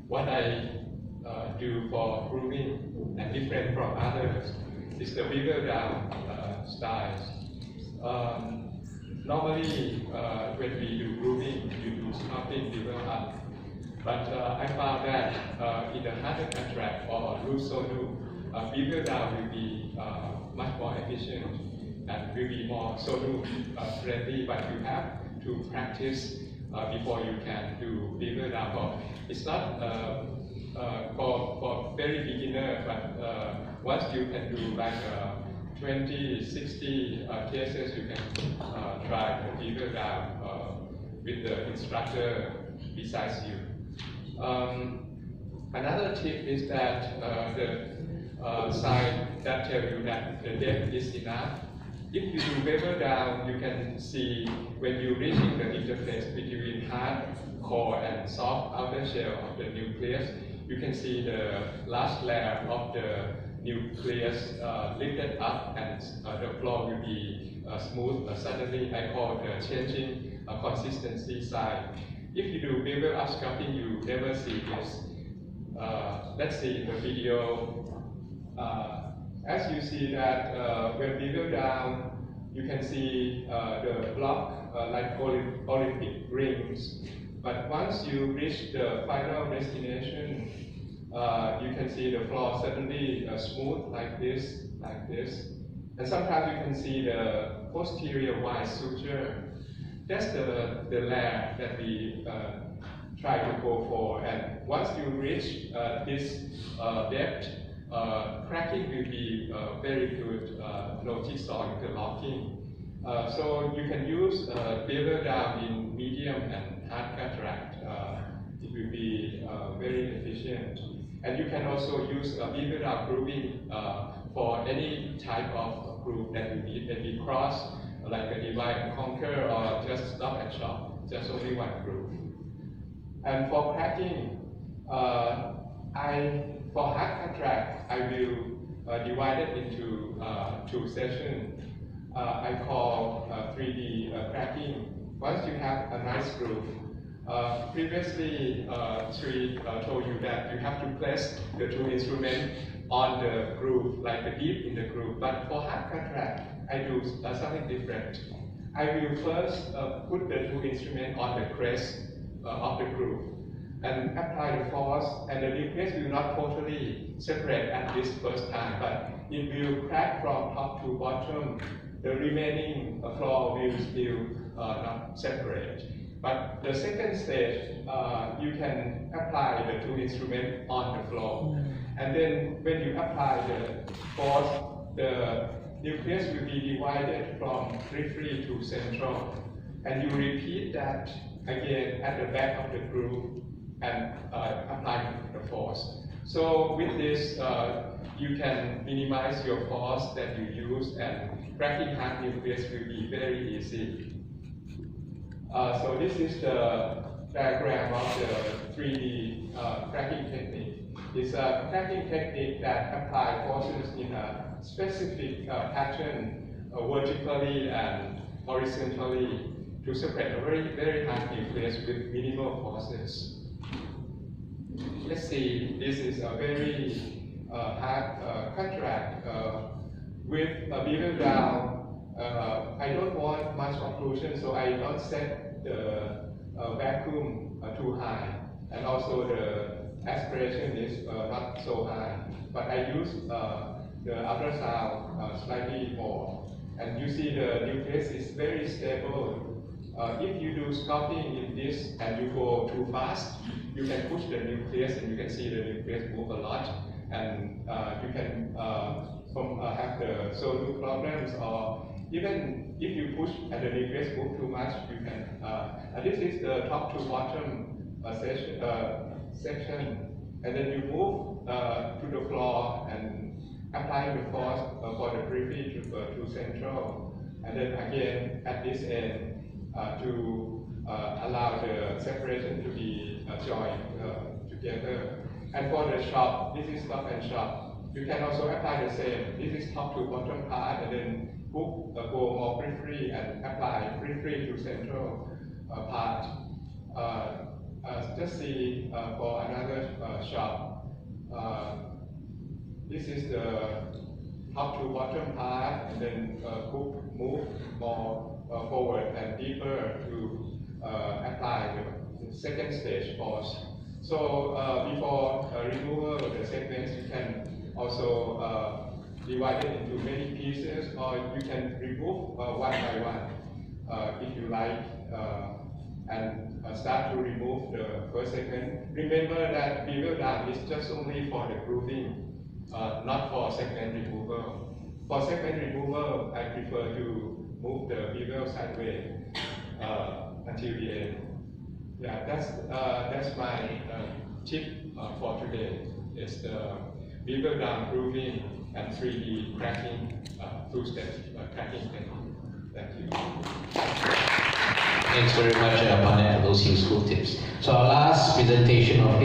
what I do for grooming and different from others is the beaver down styles. Normally, when we do grooming, you do sculpting beaver up. But I found that in the harder contract or loose sonu, beaver down will be much more efficient and will be more sonu friendly. But you have to practice before you can do beaver down. It's not for very beginner, but once you can do like 20, 60 cases, you can try the beaver down with the instructor besides you. Another tip is that the sign that tells you that the depth is enough. If you do beaver down, you can see when you're reaching the interface between hard core and soft outer shell of the nucleus, you can see the last layer of the nucleus lifted up and the floor will be smooth. Suddenly, I call the changing consistency sign. If you do beaver up sculpting, you never see this. Let's see in the video. As you see that when beaver down, you can see the block like Olympic rings. But once you reach the final destination, you can see the floor suddenly smooth like this. And sometimes you can see the posterior wide suture. That's the layer that we try to go for. And once you reach this depth, cracking will be very good notice on interlocking. So you can use beaver down in medium and hard cataract. It will be very efficient. And you can also use beaver down grooving for any type of groove that you need, maybe cross, like a divide and conquer, or just stop and shop, just only one groove. And for cracking, for hard cataract, I will divide it into two sessions. I call 3D cracking. Once you have a nice groove, previously Chee told you that you have to place the two instruments on the groove, like the deep in the groove. But for hard cataract, I do something different. I will first put the two instruments on the crest of the groove and apply the force, and the nucleus will not totally separate at this first time, but it will crack from top to bottom. The remaining floor will still not separate. But the second stage, you can apply the two instruments on the floor. And then when you apply the force, the nucleus will be divided from periphery to central. And you repeat that again at the back of the groove and apply the force. So with this, you can minimize your force that you use, and cracking hard nucleus will be very easy. So this is the diagram of the 3D cracking technique. It's a cracking technique that applies forces in a specific pattern vertically and horizontally to separate a very hard nucleus with minimal forces. Let's see, this is a very hard cataract with a beaver down. I don't want much occlusion, so I don't set the vacuum too high, and also the aspiration is not so high. But I use the ultrasound slightly more, and you see the nucleus is very stable. If you do sculpting in this and you go too fast, you can push the nucleus and you can see the nucleus move a lot, and you can have the sonu problems, or even if you push and the nucleus move too much, you can. This is the top to bottom section, and then you move to the floor and apply the force for the periphery to central, and then again at this end to allow the separation to be joined together. And for the shop, this is stop and shop. You can also apply the same. This is top to bottom part, and then go more periphery and apply periphery to central part. Just see for another shot. This is the top to bottom part, and then move more forward and deeper to apply the second stage pause. So before removal of the segments, you can also divide it into many pieces, or you can remove one by one if you like, and start to remove the first segment. Remember that bevel down is just only for the grooving, not for segment removal. For segment removal, I prefer to move the bevel sideways until the end. Yeah, that's my tip for today. It's the bevel down grooving and 3D cracking, two-step cracking technique. Thank you. Thanks very much, Panek, for those useful tips. So our last presentation of